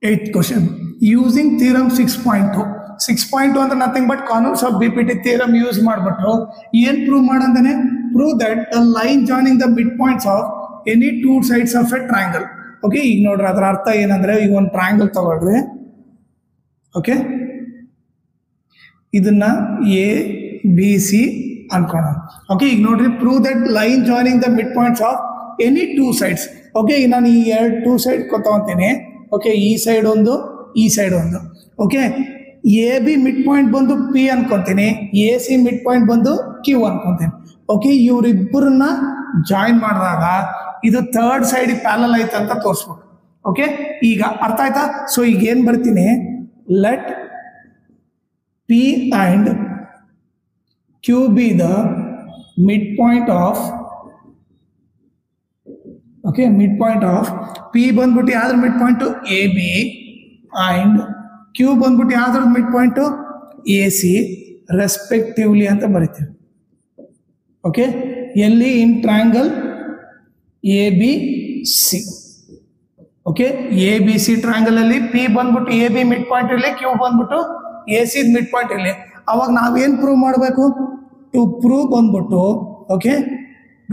Eighth question. Using theorem 6.2. 6.2 ಅಂದ್ರೆ nothing but converse of BPT theorem use ಮಾಡ್ಬಿಟ್ಟು ಏನ್ prove ಮಾಡಂತಾನೆ prove that the line joining the midpoints of any two sides of a triangle. Okay, ಈಗ ನೋಡ್ರಿ ಅದರ ಅರ್ಥ ಏನಂದ್ರೆ ಈಗ ಒಂದು ಟ್ರಯಾಂಗಲ್ ತಗೊಳ್ರಿ. ಓಕೆ, ಇದನ್ನ ಎ ಬಿ ಸಿ ಅನ್ಕೋಣ. ಓಕೆ, ಈಗ ನೋಡ್ರಿ prove that line joining the mid points of any two sides. Okay, ಈಗ ನಾನು ಈ ಟೂ ಸೈಡ್ ತಗೊಂತೀನಿ. ಓಕೆ, ಈ ಸೈಡ್ ಒಂದು, ಈ ಸೈಡ್ ಒಂದು. Okay, A B mid point ಬಂದು ಪಿ ಅನ್ಕೊಂತೀನಿ, ಎ ಸಿ ಮಿಡ್ ಪಾಯಿಂಟ್ ಬಂದು ಕ್ಯೂ ಅನ್ಕೊಂತೀನಿ. ಓಕೆ, ಇವರಿಬ್ಬರನ್ನ ಜಾಯಿನ್ ಮಾಡಿದಾಗ ಇದು ಥರ್ಡ್ ಸೈಡ್ ಪ್ಯಾರಲಲ್ ಐತೆ ಅಂತ ತೋರಿಸ್ಬೇಕು. ಓಕೆ, ಈಗ ಅರ್ಥ ಆಯ್ತಾ? ಸೊ ಈಗ ಏನು ಬರ್ತೀನಿ, let P and Q be the mid point of, okay, mid point of P ಬಂದ್ಬಿಟ್ಟು ಯಾವ್ದ್ರ mid point A B and Q ಬಂದ್ಬಿಟ್ಟು ಯಾವ್ದ್ರ mid point A C respectively ಅಂತ ಬರಿತೀವಿ. ಓಕೆ, ಎಲ್ಲಿ in triangle A B C. Okay, A B C triangle ಅಲ್ಲಿ P ಬಂದ್ಬಿಟ್ಟು A B mid point ಇರಲಿ, ಕ್ಯೂ ಬಂದ್ಬಿಟ್ಟು ಎ ಸಿ ಮಿಡ್ ಪಾಯಿಂಟ್ ಇರಲಿ. ಅವಾಗ ನಾವೇನು ಪ್ರೂವ್ ಮಾಡಬೇಕು? ಟು ಪ್ರೂವ್ ಬಂದ್ಬಿಟ್ಟು okay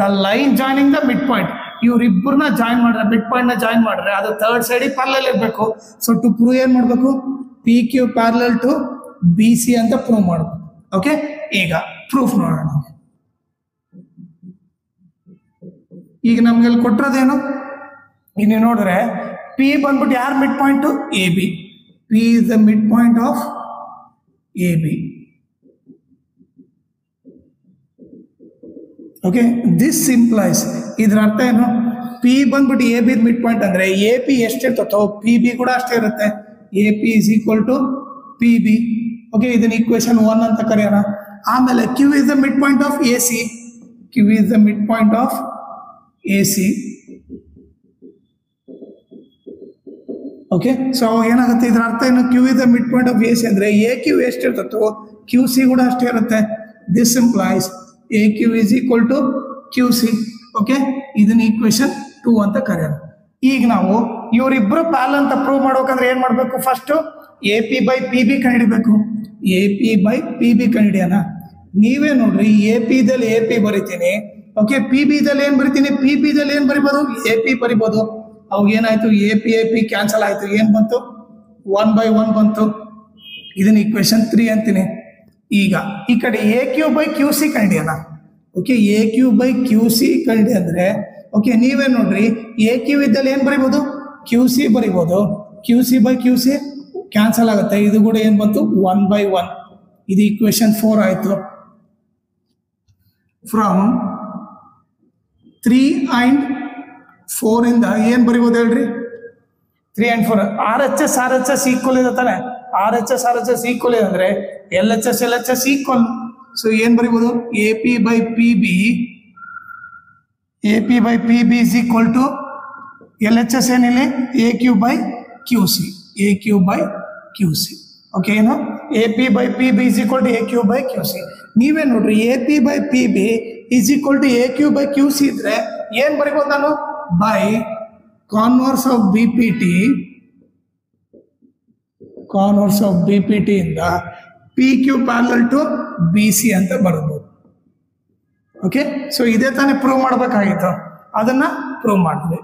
the line joining the mid point, ಇವ್ರಿಬ್ಬರನ್ನ ಜಾಯಿನ್ ಮಾಡ್ರೆ, ಮಿಡ್ ಪಾಯಿಂಟ್ ನ ಜಾಯಿನ್ ಮಾಡ್ರೆ ಅದು ಥರ್ಡ್ ಸೈಡ್ ಪ್ಯಾರಲಲ್ ಇರಬೇಕು. ಸೊ ಟು ಪ್ರೂವ್ ಏನ್ ಮಾಡಬೇಕು? P Q parallel to B C ಅಂತ ಪ್ರೂವ್ ಮಾಡಬೇಕು. ಓಕೆ, ಈಗ ಪ್ರೂಫ್ ನೋಡೋಣ. ಈಗ ನಮ್ಗೆ ಕೊಟ್ಟಿರೋದೇನು? ಈಗ ನೀವು ನೋಡಿದ್ರೆ ಪಿ ಬಂದ್ಬಿಟ್ಟು ಯಾರು mid point? A B. P is the mid point of A B. Okay, this implies, ಇದ್ರ ಅರ್ಥ ಏನು? ಪಿ ಬಂದ್ಬಿಟ್ಟು ಎ ಬಿ ಮಿಡ್ ಪಾಯಿಂಟ್ ಅಂದ್ರೆ ಎ ಪಿ ಎಷ್ಟಿರ್ತೋ ಪಿ ಬಿ ಕೂಡ ಅಷ್ಟೇ ಇರುತ್ತೆ. A P is equal to P B. Okay, ಇದನ್ನ ಈಕ್ವೇಶನ್ 1 ಅಂತ ಕರೆಯೋಣ. ಆಮೇಲೆ Q is the mid point of A C. Q is the mid point of A C. Okay, so ಏನಾಗುತ್ತೆ ಇದ್ರ ಅರ್ಥ ಏನು? Q is the mid point of A C ಅಂದ್ರೆ A Q ಎಷ್ಟಿರ್ತೋ ಕ್ಯೂ ಸಿ ಕೂಡ ಅಷ್ಟೇ ಇರುತ್ತೆ. This implies A Q is equal to Q C. Okay, ಇದನ್ನ ಈಕ್ವೇಶನ್ 2 ಅಂತ ಕರೆಯೋಣ. ಈಗ ನಾವು ಇವರಿಬ್ರು ಪ್ಯಾರಲಲ್ ಅಂತ ಪ್ರೂವ್ ಮಾಡ್ಬೇಕಂದ್ರೆ ಏನ್ ಮಾಡ್ಬೇಕು? First A P by P B ಕಂಡುಹಿಡಿಬೇಕು. A P by P B ಕಂಡುಹಿಡಿಯೋಣ. ನೀವೇ ನೋಡ್ರಿ, ಎ ಪಿ ದಲ್ಲಿ ಎ ಪಿ ಬರಿತೀನಿ. ಓಕೆ, ಪಿ ಬಿ ದಲ್ಲಿ ಏನ್ ಬರಿತೀನಿ? ಪಿ ಬಿ ದಲ್ಲಿ ಏನ್ ಬರಿಬೋದು? ಎ ಪಿ ಬರಿಬೋದು. ಅವಾಗ ಏನಾಯ್ತು? ಎ ಪಿ ಕ್ಯಾನ್ಸಲ್ ಆಯ್ತು. ಏನ್ ಬಂತು? 1/1 ಬಂತು. ಇದನ್ನ ಈಕ್ವೇಶನ್ 3 ಅಂತೀನಿ. ಈಗ ಈ ಕಡೆ A Q by Q C ಕಂಡಿಯೋಣ. Okay, A Q by Q C ಕಂಡಿ ಅಂದ್ರೆ ಓಕೆ, ನೀವೇ ನೋಡ್ರಿ, ಎ ಕ್ಯೂ ಇದ್ದಲ್ಲಿ ಏನ್ ಬರಿಬೋದು? ಕ್ಯೂ ಸಿ ಬರಿಬೋದು. Q C by Q C cancel ಆಗುತ್ತೆ. ಇದು ಕೂಡ ಏನ್ ಬಂತು? 1/1. ಇದು ಈಕ್ವೇಶನ್ 4 ಆಯ್ತು. ಫ್ರಮ್ 3 and 4 ಇಂದ ಏನ್ ಬರಿಬೋದು ಹೇಳ್ರಿ? 3 and 4 R H S equal ಇದೆ ತಾನೆ. ಆರ್ ಎಚ್ ಎಸ್ ಈಕ್ವಲ್ ಇದೆ ಅಂದ್ರೆ L H S equal. So ಏನ್ ಬರಿಬೋದು? A P by P B is equal to L H S ಏನಿಲ್ಲ, A Q by Q C. A Q by Q C. Okay, ಏನು? A P by P B is equal to A Q by Q C. ನೀವೇ ನೋಡ್ರಿ, A P by P B is equal to A Q by Q C ಇದ್ರೆ ಏನ್ ಬರಿಬೋದು ನಾನು? By converse of B P T, converse of B P T ಇಂದ P Q parallel to B C ಅಂತ ಬರ್ಬೋದು. Okay, so ಇದೇ ತಾನೇ prove ಮಾಡಬೇಕಾಗಿತ್ತು, ಅದನ್ನ ಪ್ರೂವ್ ಮಾಡಿದ್ವಿ.